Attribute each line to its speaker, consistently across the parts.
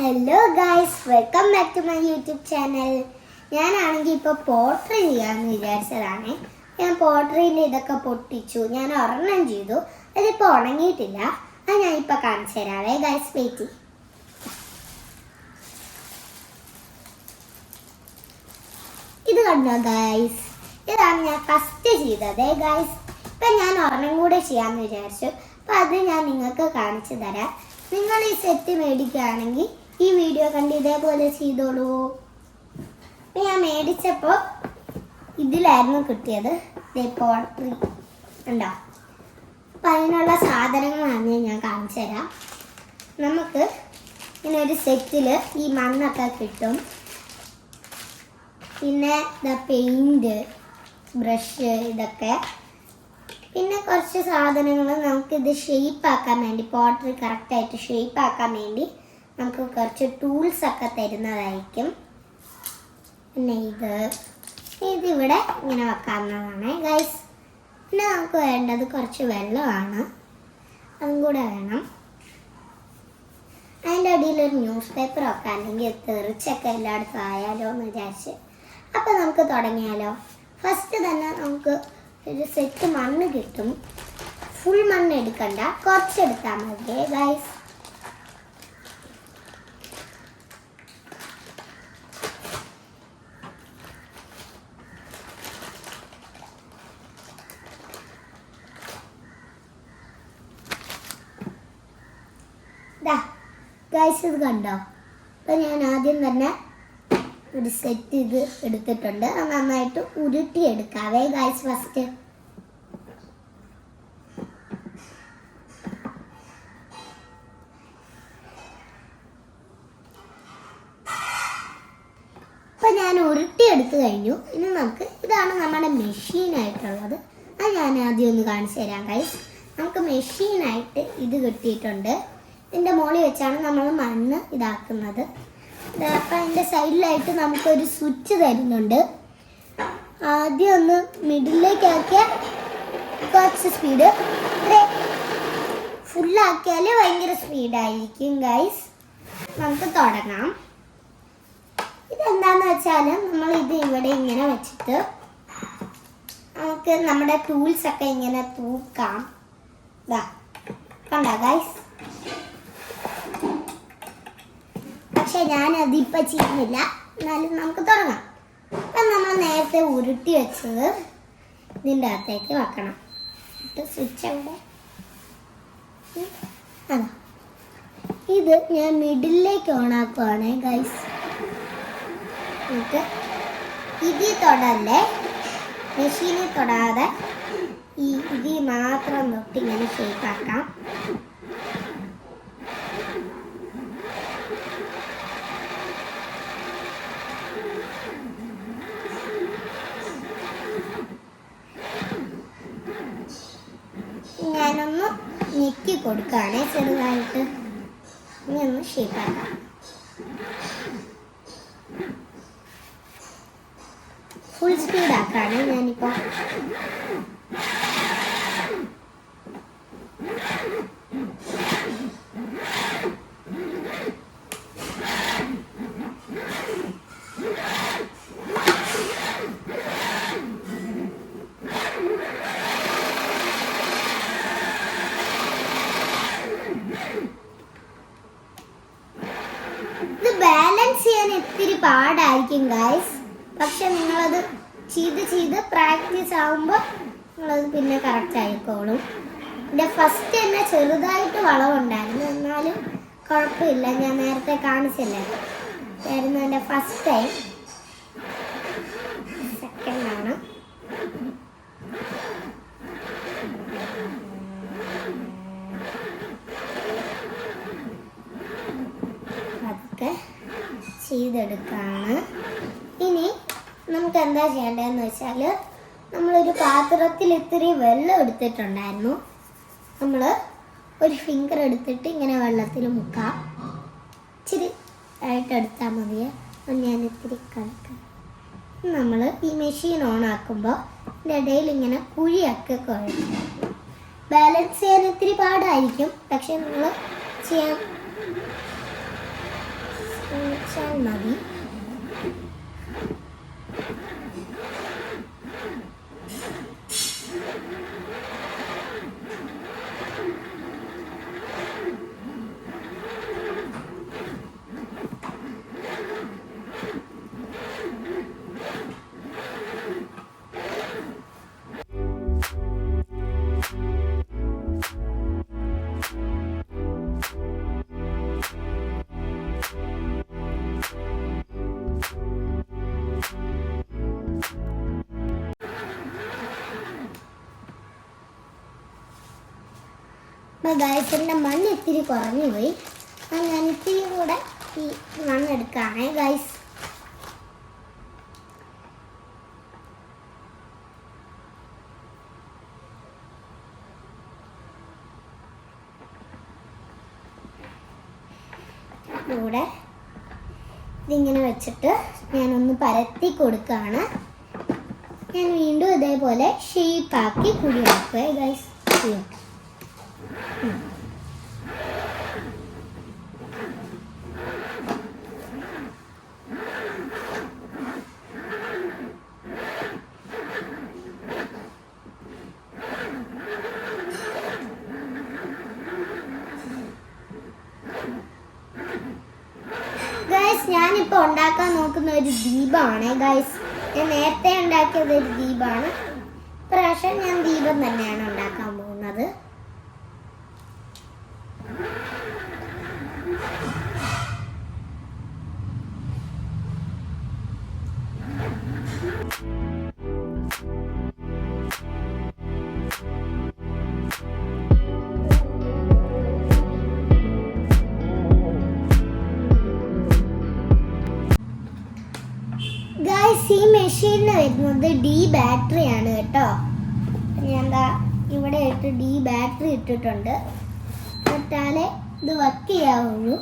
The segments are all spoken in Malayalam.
Speaker 1: Hello guys, welcome back to my YouTube channel. ഞാനാണെങ്കിൽ ഇപ്പോൾ പോട്രി ചെയ്യാമെന്ന് വിചാരിച്ചതാണ്. ഞാൻ പോട്രീൻ്റെ ഇതൊക്കെ പൊട്ടിച്ചു, ഞാൻ ഒരെണ്ണം ചെയ്തു. അതിപ്പോൾ ഉണങ്ങിയിട്ടില്ല. അത് ഞാനിപ്പോൾ കാണിച്ചു തരാവേ ഗൈസ്, വെയിറ്റ്. ഇത് കണ്ടോ ഗൈസ്, ഇതാണ് ഞാൻ ഫസ്റ്റ് ചെയ്തത് ഗൈസ്. ഇപ്പം ഞാൻ ഒരെണ്ണം കൂടെ ചെയ്യാമെന്ന് വിചാരിച്ചു. അപ്പം അത് ഞാൻ നിങ്ങൾക്ക് കാണിച്ചു തരാം. നിങ്ങൾ ഈ സെറ്റ് മേടിക്കുകയാണെങ്കിൽ ഈ വീഡിയോ കണ്ട് ഇതേപോലെ ചെയ്തോളൂ. ഞാൻ മേടിച്ചപ്പോൾ ഇതിലായിരുന്നു കിട്ടിയത്, പോട്രി ഉണ്ടോ. അപ്പം അതിനുള്ള സാധനങ്ങളാണ് ഞാൻ കാണിച്ചു തരാം. നമുക്ക് ഇങ്ങനെ ഒരു സെറ്റിൽ ഈ മണ്ണൊക്കെ കിട്ടും. പിന്നെ പെയിൻറ്, ബ്രഷ്, ഇതൊക്കെ. പിന്നെ കുറച്ച് സാധനങ്ങൾ നമുക്കിത് ഷേപ്പാക്കാൻ വേണ്ടി, പോട്രി കറക്റ്റായിട്ട് ഷേപ്പാക്കാൻ വേണ്ടി നമുക്ക് കുറച്ച് ടൂൾസൊക്കെ തരുന്നതായിരിക്കും. പിന്നെ ഇതിവിടെ ഇങ്ങനെ വെക്കാവുന്നതാണ് ഗൈസ്. പിന്നെ നമുക്ക് വേണ്ടത് കുറച്ച് വെള്ളമാണ്, അതും കൂടെ വേണം. അതിൻ്റെ അടിയിലൊരു ന്യൂസ് പേപ്പറൊക്കെ അല്ലെങ്കിൽ തെറിച്ചൊക്കെ എല്ലായിടത്തും ആയാലോ എന്ന് വിചാരിച്ച്. അപ്പം നമുക്ക് തുടങ്ങിയാലോ. ഫസ്റ്റ് തന്നെ നമുക്ക് ഒരു സെറ്റ് മണ്ണ് കിട്ടും. ഫുൾ മണ്ണ് എടുക്കണ്ട, കുറച്ചെടുത്താൽ മതി ഗൈസ്. ഗൈസ് ഇത് കണ്ടോ. അപ്പം ഞാൻ ആദ്യം തന്നെ ഒരു സെറ്റ് ഇത് എടുത്തിട്ടുണ്ട്. അത് നന്നായിട്ട് ഉരുട്ടിയെടുക്കാവേ ഗൈസ്. ഫസ്റ്റ് അപ്പം ഞാൻ ഉരുട്ടിയെടുത്ത് കഴിഞ്ഞു. ഇനി നമുക്ക് ഇതാണ് നമ്മുടെ മെഷീനായിട്ടുള്ളത്. അത് ഞാൻ ആദ്യം ഒന്ന് കാണിച്ചു തരാം ഗൈസ്. നമുക്ക് മെഷീനായിട്ട് ഇത് കിട്ടിയിട്ടുണ്ട്. ഇതിൻ്റെ മുകളിൽ വെച്ചാണ് നമ്മൾ മണ്ണ് ഇതാക്കുന്നത്. അപ്പം അതിൻ്റെ സൈഡിലായിട്ട് നമുക്കൊരു സ്വിച്ച് തരുന്നുണ്ട്. ആദ്യം ഒന്ന് മിഡിലേക്ക് ആക്കിയാൽ കുറച്ച് സ്പീഡ്, ഫുള്ളാക്കിയാൽ ഭയങ്കര സ്പീഡായിരിക്കും ഗൈസ്. നമുക്ക് തുടങ്ങാം. ഇതെന്താന്ന് വെച്ചാൽ നമ്മളിത് ഇവിടെ ഇങ്ങനെ വെച്ചിട്ട് നമുക്ക് നമ്മുടെ ടൂൾസൊക്കെ ഇങ്ങനെ തൂക്കാം. കണ്ടോ ഗൈസ്. പക്ഷെ ഞാനതിപ്പോൾ ചെയ്യുന്നില്ല, എന്നാലും നമുക്ക് തുടങ്ങാം. അപ്പം നമ്മൾ നേരത്തെ ഉരുട്ടി വെച്ചത് ഇതിൻ്റെ അകത്തേക്ക് വെക്കണം. സ്വിച്ച് അവിടെ അതാ. ഇത് ഞാൻ മിഡിലേക്ക് ഓണാക്കുവാണ് ഗൈസ്. നമുക്ക് ഇതിൽ തൊടല്ലേ, മെഷീനിൽ തൊടാതെ ഇതിൽ മാത്രം തൊട്ട് ഇങ്ങനെ ഷേപ്പാക്കാം. ഞാനൊന്ന് ഞെക്കി കൊടുക്കുകയാണേ ചെറുതായിട്ട്. ഇനി ഒന്ന് ഷേപ്പാക്കാം. ഫുൾ സ്പീഡാക്കാണ് ഞാനിപ്പോൾ. ഇത് ബാലൻസ് ചെയ്യാൻ ഇത്തിരി പാടായിരിക്കും ഗൈസ്. പക്ഷെ നിങ്ങളത് ചെയ്ത് പ്രാക്ടീസ് ആകുമ്പോൾ നിങ്ങളത് പിന്നെ കറക്റ്റ് ആയിക്കോളും. എൻ്റെ ഫസ്റ്റ് തന്നെ ചെറുതായിട്ട് വളവുണ്ടായിരുന്നു, എന്നാലും കുഴപ്പമില്ല. ഞാൻ നേരത്തെ കാണിച്ചില്ലേ, ആയിരുന്നു എൻ്റെ ഫസ്റ്റ് ടൈം. സെക്കൻഡാണ്. അതൊക്കെ ചെയ്തെടുക്കാണ്. ഇനി നമുക്ക് എന്താ ചെയ്യേണ്ടതെന്ന് വെച്ചാൽ, നമ്മളൊരു പാത്രത്തിൽ ഇത്തിരി വെള്ളം എടുത്തിട്ടുണ്ടായിരുന്നു. നമ്മൾ ഒരു ഫിംഗർ എടുത്തിട്ട് ഇങ്ങനെ വെള്ളത്തിൽ മുക്കാം. ഇച്ചിരി ആയിട്ട് എടുത്താൽ മതിയേ. ഞാൻ ഇത്തിരി കളിക്കാം. നമ്മൾ ഈ മെഷീൻ ഓൺ ആക്കുമ്പോൾ ഇതിൻ്റെ ഇടയിൽ ഇങ്ങനെ കുഴിയൊക്കെ കുഴക്കും. ബാലൻസ് ചെയ്യാൻ ഇത്തിരി പാടായിരിക്കും, പക്ഷെ നിങ്ങൾ ചെയ്യാൻ വെച്ചാൽ മതി. ഗൈസ്, എൻ്റെ മണ്ണ് ഇത്തിരി കുറഞ്ഞു പോയി. ഞാൻ ഇത്തിരി കൂടെ ഈ മണ്ണെടുക്കുകയാണേ ഗൈസ്. കൂടെ ഇതിങ്ങനെ വെച്ചിട്ട് ഞാനൊന്ന് പരത്തി കൊടുക്കുകയാണ്. ഞാൻ വീണ്ടും ഇതേപോലെ ഷേപ്പാക്കി കുഴിയാക്കുക ഗൈസ്. ഞാനിപ്പോൾ ഉണ്ടാക്കാൻ നോക്കുന്ന ഒരു ദീപമാണ് ഗൈസ്. ഞാൻ നേരത്തെ ഉണ്ടാക്കിയത് ഒരു ദീപമാണ്. പ്രാവശ്യം ഞാൻ ദീപം തന്നെയാണ് ഉണ്ടാക്കാൻ പോകുന്നത്. ഈ മെഷീനിൽ വരുന്നത് ഡി ബാറ്ററിയാണ് കേട്ടോ. ഞാൻ ഇവിടെ ഇട്ട് ഡി ബാറ്ററി ഇട്ടിട്ടുണ്ട്. എന്നിട്ടാലേ ഇത് വർക്ക് ചെയ്യാവുള്ളൂ.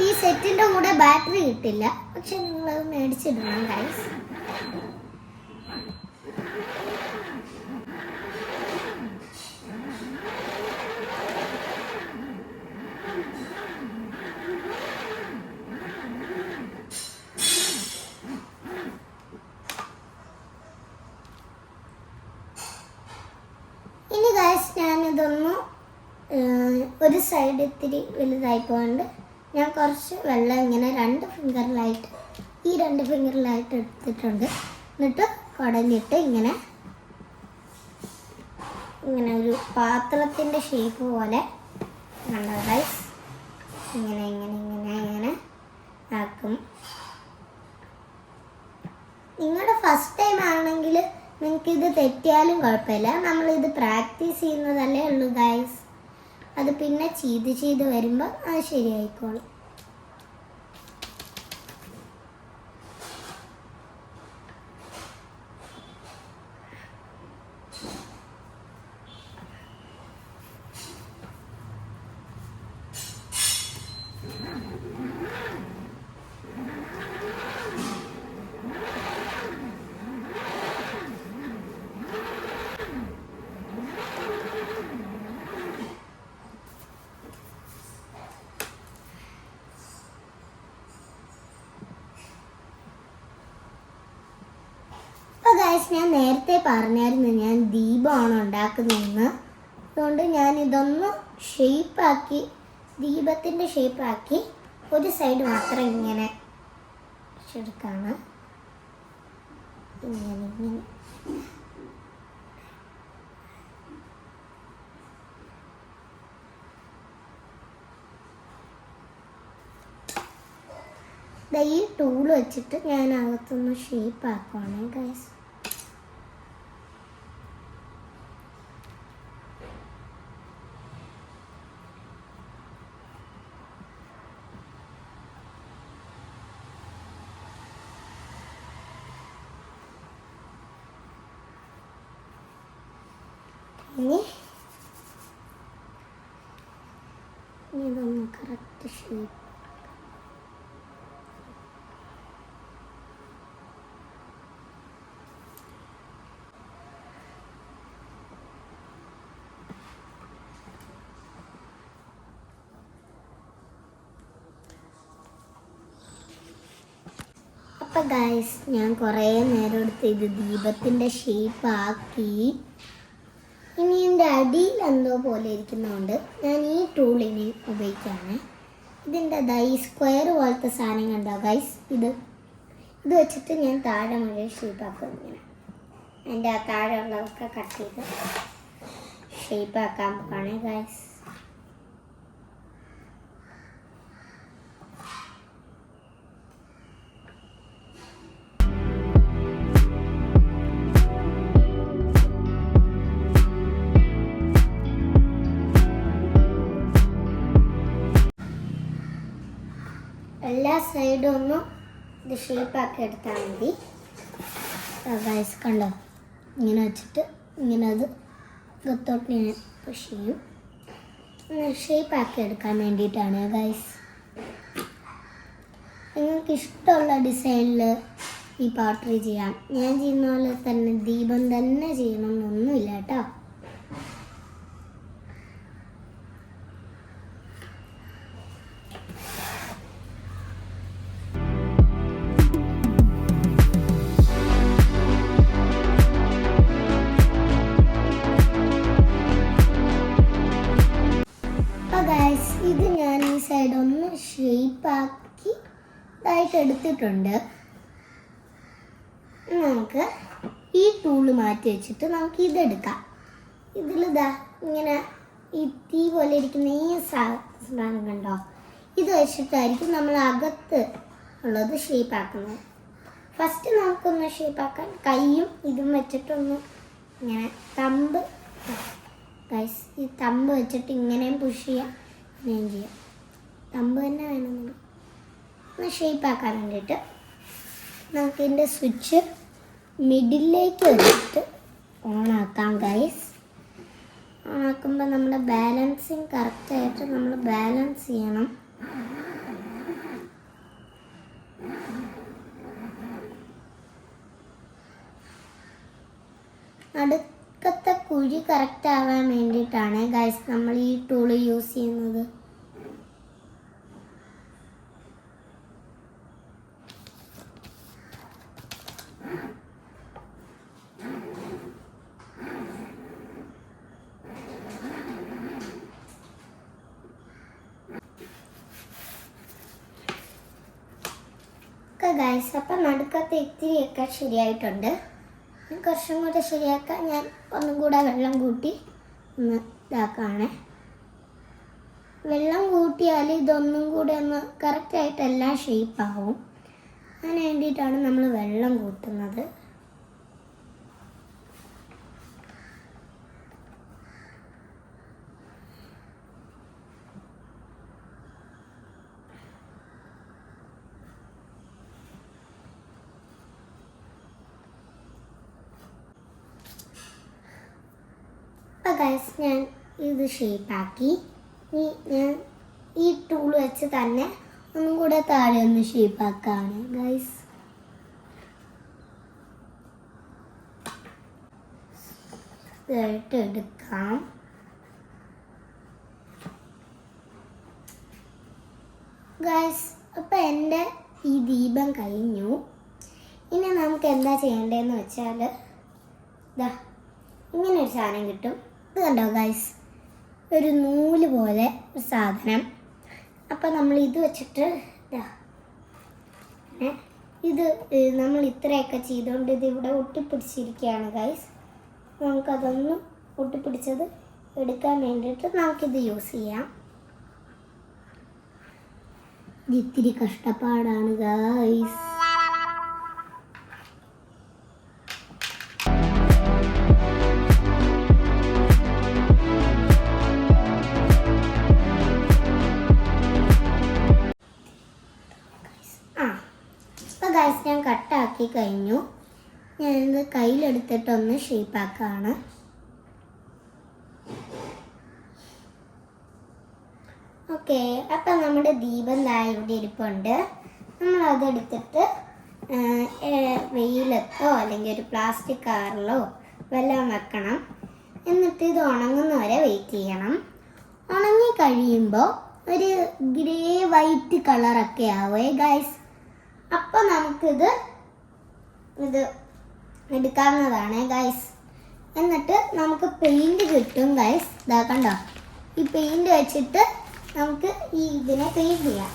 Speaker 1: ഈ സെറ്റിൻ്റെ കൂടെ ബാറ്ററി കിട്ടില്ല, പക്ഷെ നിങ്ങളത് മേടിച്ചിടണം ഗൈസ്. ഞാനിതൊന്ന് ഒരു സൈഡ് ഇത്തിരി വലുതായി പോകാണ്ട് ഞാൻ കുറച്ച് വെള്ളം ഇങ്ങനെ രണ്ട് ഫിംഗറിലായിട്ട് എടുത്തിട്ടുണ്ട്. എന്നിട്ട് കുടഞ്ഞിട്ട് ഇങ്ങനെ ഒരു പാത്രത്തിൻ്റെ ഷേപ്പ് പോലെ കണ്ടോ ഗൈസ്, ഇങ്ങനെ ആക്കും. നിങ്ങളുടെ ഫസ്റ്റ് ടൈം ആണെങ്കിൽ നിങ്ങൾക്കിത് തെറ്റിയാലും കുഴപ്പമില്ല. നമ്മളിത് പ്രാക്ടീസ് ചെയ്യുന്നതല്ലേ ഉള്ളൂ ഗൈസ്. അത് പിന്നെ ചെയ്ത് വരുമ്പോൾ അത് ശരിയായിക്കോളും. ഞാൻ നേരത്തെ പറഞ്ഞായിരുന്നു ഞാൻ ദീപമാണ് ഉണ്ടാക്കുന്നതെന്ന്. അതുകൊണ്ട് ഞാനിതൊന്ന് ഷേപ്പാക്കി, ദീപത്തിൻ്റെ ഷേപ്പാക്കി ഒരു സൈഡ് മാത്രം ഇങ്ങനെ എടുക്കാണ്. ഇങ്ങനെ ഈ ടൂൾ വെച്ചിട്ട് ഞാൻ അകത്തൊന്ന് ഷേപ്പാക്കുവാണ് ഗൈസ്. ഇതൊന്ന് കറക്റ്റ് ഷേപ്പ്. അപ്പം ഗൈസ് ഞാൻ കുറേ നേരം എടുത്ത് ഇത് ദീപത്തിൻ്റെ ഷേപ്പ് ആക്കി. ഇനി എൻ്റെ അടിയിൽ എന്തോ പോലെ ഇരിക്കുന്നതുകൊണ്ട് ഞാൻ ഈ ടൂളിനെ ഉപയോഗിക്കുകയാണ്. ഇതിൻ്റെ ഈ സ്ക്വയർ പോലത്തെ സാധനം കണ്ടോ ഗൈസ്, ഇത് വെച്ചിട്ട് ഞാൻ താഴെ മുഴുവൻ ഷേപ്പാക്കും. ഇങ്ങനെ എൻ്റെ ആ താഴെ ഉള്ളതൊക്കെ കട്ട് ചെയ്ത് ഷേപ്പാക്കാൻ പോവാണ് ഗൈസ്. എല്ലാ സൈഡും ഒന്ന് ഇത് ഷേപ്പാക്കി എടുത്താൽ മതി ഗൈസ്. കണ്ടോ, ഇങ്ങനെ വെച്ചിട്ട് ഇങ്ങനെ അത് ഗത്തോട്ട് ഞാൻ പുഷ് ചെയ്യും. ഷേപ്പാക്കി എടുക്കാൻ വേണ്ടിയിട്ടാണ് ഗൈസ്. നിങ്ങൾക്ക് ഇഷ്ടമുള്ള ഡിസൈനിൽ ഈ പോട്രി ചെയ്യാം. ഞാൻ ചെയ്യുന്ന പോലെ തന്നെ ദീപം തന്നെ ചെയ്യണമെന്നൊന്നുമില്ല കേട്ടോ. ഇത് ഞാൻ ഈ സൈഡ് ഒന്ന് ഷേപ്പാക്കി ഇതായിട്ട് എടുത്തിട്ടുണ്ട്. നമുക്ക് ഈ ടൂള് മാറ്റി വെച്ചിട്ട് നമുക്ക് ഇതെടുക്കാം. ഇതിലിതാ ഇങ്ങനെ ഈ തീ പോലെ ഇരിക്കുന്ന ഈ സാധനം കണ്ടോ, ഇത് വെച്ചിട്ടായിരിക്കും നമ്മൾ അകത്ത് ഉള്ളത് ഷേപ്പാക്കുന്നത്. ഫസ്റ്റ് നമുക്കൊന്ന് ഷേപ്പാക്കാൻ കൈയും ഇതും വെച്ചിട്ടൊന്ന് ഇങ്ങനെ തമ്പ് ഗൈസ്, ഈ തമ്പ് വെച്ചിട്ട് ഇങ്ങനെയും പുഷ് ചെയ്യാം, ഇങ്ങനെയും ചെയ്യാം. തമ്പ് തന്നെ വേണം ഒന്ന് ഷേപ്പാക്കാൻ വേണ്ടിയിട്ട്. നമുക്ക് ഇതിൻ്റെ സ്വിച്ച് മിഡിലേക്ക് വെച്ചിട്ട് ഓണാക്കാം ഗൈസ്. ഓണാക്കുമ്പോൾ നമ്മുടെ ബാലൻസിങ് കറക്റ്റായിട്ട് നമ്മൾ ബാലൻസ് ചെയ്യണം. അടുക്കത്തെ കുഴി കറക്റ്റ് ആവാൻ വേണ്ടിയിട്ടാണ് ഗൈസ് നമ്മൾ ഈ ടൂള് യൂസ് ചെയ്യുന്നത്. ഗൈസ് അപ്പം നടുക്കത്തെ ഇത്തിരിയൊക്കെ ശരിയായിട്ടുണ്ട്. കുറച്ചും കൂടെ ശരിയാക്കാൻ ഞാൻ ഒന്നും കൂടെ വെള്ളം കൂട്ടി ഒന്ന് ഇതാക്കാണ്. വെള്ളം കൂട്ടിയാൽ ഇതൊന്നും കൂടെ ഒന്ന് കറക്റ്റായിട്ട് എല്ലാം ഷേപ്പാവും. അതിന് വേണ്ടിയിട്ടാണ് നമ്മൾ വെള്ളം കൂട്ടുന്നത്. ഗൈസ് ഞാൻ ഇത് ഷേപ്പാക്കി. ഞാൻ ഈ ടൂൾ വെച്ച് തന്നെ ഒന്നും കൂടെ താഴെ ഒന്ന് ഷേപ്പാക്കാണ് ഗൈസ്. ഇതായിട്ട് എടുക്കാം. ഗൈസ് അപ്പം എൻ്റെ ഈ ദീപം കഴിഞ്ഞു. ഇനി നമുക്ക് എന്താ ചെയ്യേണ്ടതെന്ന് വെച്ചാൽ ഇതാ ഇങ്ങനെ ഒരു സാധനം കിട്ടും. ഇത് കണ്ടോ ഗൈസ്, ഒരു നൂല് പോലെ ഒരു സാധനം. അപ്പം നമ്മൾ ഇത് വെച്ചിട്ട് ഇത് നമ്മൾ ഇത്രയൊക്കെ ചെയ്തുകൊണ്ട് ഇത് ഇവിടെ ഒട്ടിപ്പിടിച്ചിരിക്കുകയാണ് ഗൈസ്. നമുക്കതൊന്ന് ഒട്ടിപ്പിടിച്ചത് എടുക്കാൻ വേണ്ടിയിട്ട് നമുക്കിത് യൂസ് ചെയ്യാം. ഇത്തിരി കഷ്ടപ്പാടാണ് ഗൈസ്. ഗൈസ് ഞാൻ കട്ടാക്കി കഴിഞ്ഞു. ഞാനിത് കയ്യിലെടുത്തിട്ടൊന്ന് ഷേപ്പാക്കാണ്. ഓക്കെ, അപ്പം നമ്മുടെ ദീപം ഇവിടെ ഇരിപ്പുണ്ട്. നമ്മളതെടുത്തിട്ട് വെയിലത്തോ അല്ലെങ്കിൽ ഒരു പ്ലാസ്റ്റിക് കവറിലോ വെള്ളം വെക്കണം. എന്നിട്ട് ഇത് ഉണങ്ങുന്നവരെ വെയിറ്റ് ചെയ്യണം. ഉണങ്ങി കഴിയുമ്പോൾ ഒരു ഗ്രേ വൈറ്റ് കളറൊക്കെ ആവേ ഗൈസ്. അപ്പൊ നമുക്കിത് എടുക്കാവുന്നതാണ് ഗൈസ്. എന്നിട്ട് നമുക്ക് പെയിന്റ് കിട്ടും ഗൈസ്. ഇതാ കണ്ടോ, ഈ പെയിന്റ് വെച്ചിട്ട് നമുക്ക് ഈ ഇതിനെ പെയിന്റ് ചെയ്യാം.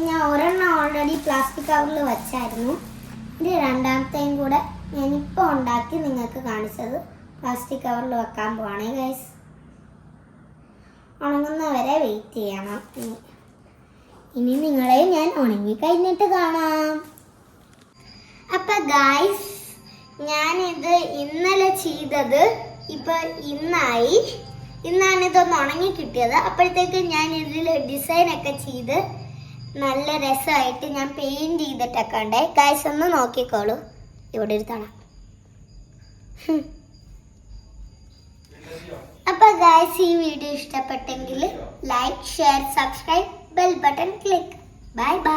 Speaker 1: ഞാൻ ഒരെണ്ണം ഓൾറെഡി പ്ലാസ്റ്റിക് കവറിൽ വെച്ചായിരുന്നു. ഇത് രണ്ടാമത്തെയും കൂടെ ഞാനിപ്പോൾ ഉണ്ടാക്കി നിങ്ങൾക്ക് കാണിച്ചത് പ്ലാസ്റ്റിക് കവറിൽ വെക്കാൻ പോവാണേ ഗൈസ്. ഉണങ്ങുന്നവരെ വെയിറ്റ് ചെയ്യണം. ഇനി നിങ്ങളെ ഞാൻ ഉണങ്ങി കഴിഞ്ഞിട്ട് കാണാം. അപ്പൊ ഗൈസ്, ഞാനിത് ഇന്നലെ ചെയ്തത് ഇപ്പൊ ഇന്നാണ് ഇതൊന്ന് ഉണങ്ങി കിട്ടിയത്. അപ്പോഴത്തേക്ക് ഞാൻ ഇതിൽ ഡിസൈനൊക്കെ ചെയ്ത് നല്ല രസമായിട്ട് ഞാൻ പെയിന്റ് ചെയ്തിട്ടൊക്കെ ഉണ്ട്. ഗൈസ് ഒന്ന് നോക്കിക്കോളൂ, ഇവിടെ ഒരു തണ. അപ്പൊ ഗൈസ്, ഈ വീഡിയോ ഇഷ്ടപ്പെട്ടെങ്കിൽ like, share, subscribe, bell button click. Bye bye.